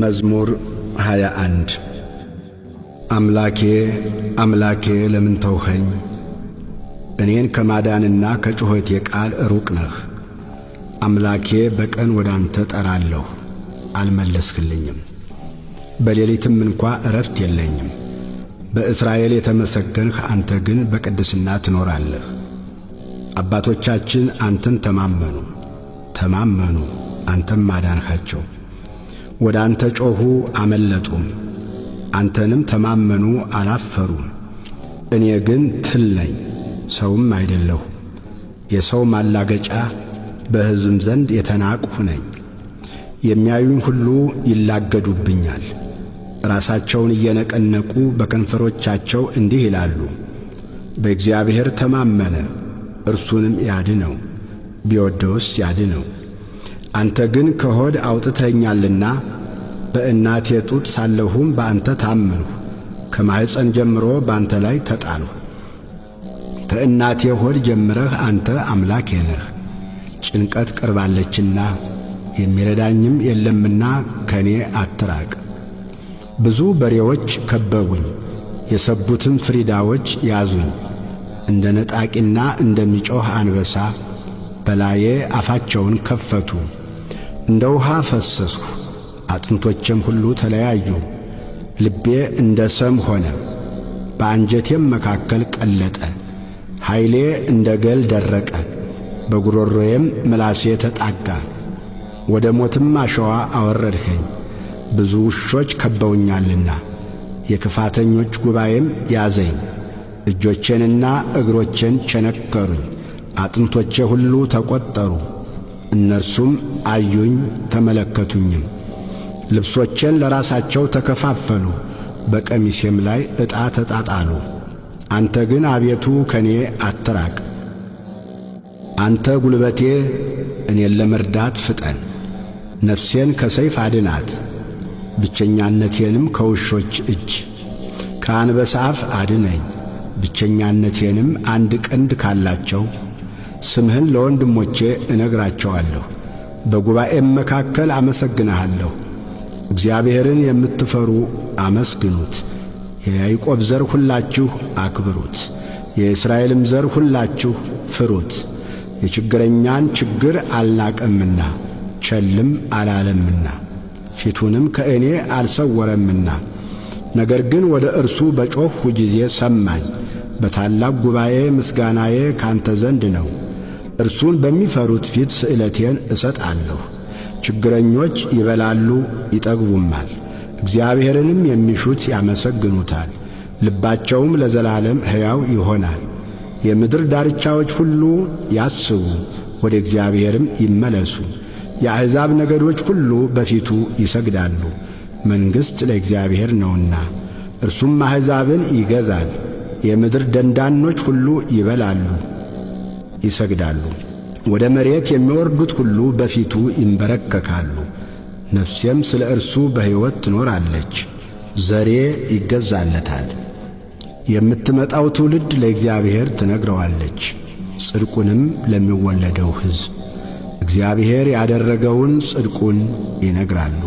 መዝሙር 21 አምላኬ አምላኬ ለምን ተውኸኝ? እኔን ከማዳንና ከጩኸቴ ቃል ሩቅ ነህ። አምላኬ በቀን ወደ አንተ ጠራለሁ፣ አልመለስክልኝም። በሌሊትም እንኳ ዕረፍት የለኝም። በእስራኤል የተመሰገንህ አንተ ግን በቅድስና ትኖራለህ። አባቶቻችን አንተን ተማመኑ፣ አንተም አዳንሃቸው። ወደ አንተ ጮኹ አመለጡም፣ አንተንም ተማመኑ አላፈሩም። እኔ ግን ትል ነኝ ሰውም አይደለሁ፣ የሰው ማላገጫ በሕዝብም ዘንድ የተናቅሁ ነኝ። የሚያዩኝ ሁሉ ይላገዱብኛል፣ ራሳቸውን እየነቀነቁ በከንፈሮቻቸው እንዲህ ይላሉ፣ በእግዚአብሔር ተማመነ እርሱንም ያድነው፣ ቢወደውስ ያድነው። አንተ ግን ከሆድ አውጥተኸኛልና በእናቴ ጡት ሳለሁም በአንተ ታመንሁ። ከማኅፀን ጀምሮ በአንተ ላይ ተጣልሁ። ከእናቴ ሆድ ጀምረህ አንተ አምላኬ ነህ። ጭንቀት ቀርባለችና የሚረዳኝም የለምና ከኔ አትራቅ። ብዙ በሬዎች ከበቡኝ፣ የሰቡትም ፍሪዳዎች ያዙኝ። እንደ ነጣቂና እንደሚጮኽ አንበሳ በላዬ አፋቸውን ከፈቱ። እንደ ውሃ ፈሰስሁ፣ አጥንቶቼም ሁሉ ተለያዩ። ልቤ እንደ ሰም ሆነ፣ በአንጀቴም መካከል ቀለጠ። ኃይሌ እንደ ገል ደረቀ፣ በጉሮሮዬም ምላሴ ተጣጋ። ወደ ሞትም አሸዋ አወረድኸኝ፣ ብዙ ውሾች ከበውኛልና። የክፋተኞች ጉባኤም ያዘኝ፣ እጆቼንና እግሮቼን ቸነከሩኝ። አጥንቶቼ ሁሉ ተቈጠሩ፣ እነርሱም አዩኝ ተመለከቱኝም። ልብሶቼን ለራሳቸው ተከፋፈሉ፣ በቀሚሴም ላይ ዕጣ ተጣጣሉ። አንተ ግን አቤቱ ከኔ አትራቅ። አንተ ጉልበቴ፣ እኔን ለመርዳት ፍጠን። ነፍሴን ከሰይፍ አድናት፣ ብቸኛነቴንም ከውሾች እጅ። ከአንበሳ አፍ አድነኝ፣ ብቸኛነቴንም አንድ ቀንድ ካላቸው። ስምህን ለወንድሞቼ እነግራቸዋለሁ፣ በጉባኤም መካከል አመሰግንሃለሁ። እግዚአብሔርን የምትፈሩ አመስግኑት፣ የያዕቆብ ዘር ሁላችሁ አክብሩት፣ የእስራኤልም ዘር ሁላችሁ ፍሩት። የችግረኛን ችግር አልናቀምና ቸልም አላለምና ፊቱንም ከእኔ አልሰወረምና። ነገር ግን ወደ እርሱ በጮኽሁ ጊዜ ሰማኝ። በታላቅ ጉባኤ ምስጋናዬ ካንተ ዘንድ ነው። እርሱን በሚፈሩት ፊት ስእለቴን እሰጣለሁ። ችግረኞች ይበላሉ ይጠግቡማል፣ እግዚአብሔርንም የሚሹት ያመሰግኑታል። ልባቸውም ለዘላለም ሕያው ይሆናል። የምድር ዳርቻዎች ሁሉ ያስቡ፣ ወደ እግዚአብሔርም ይመለሱ። የአሕዛብ ነገዶች ሁሉ በፊቱ ይሰግዳሉ። መንግሥት ለእግዚአብሔር ነውና እርሱም አሕዛብን ይገዛል። የምድር ደንዳኖች ሁሉ ይበላሉ ይሰግዳሉ። ወደ መሬት የሚወርዱት ሁሉ በፊቱ ይንበረከካሉ። ነፍሴም ስለ እርሱ በሕይወት ትኖራለች፣ ዘሬ ይገዛለታል። የምትመጣው ትውልድ ለእግዚአብሔር ትነግረዋለች፣ ጽድቁንም ለሚወለደው ሕዝብ እግዚአብሔር ያደረገውን ጽድቁን ይነግራሉ።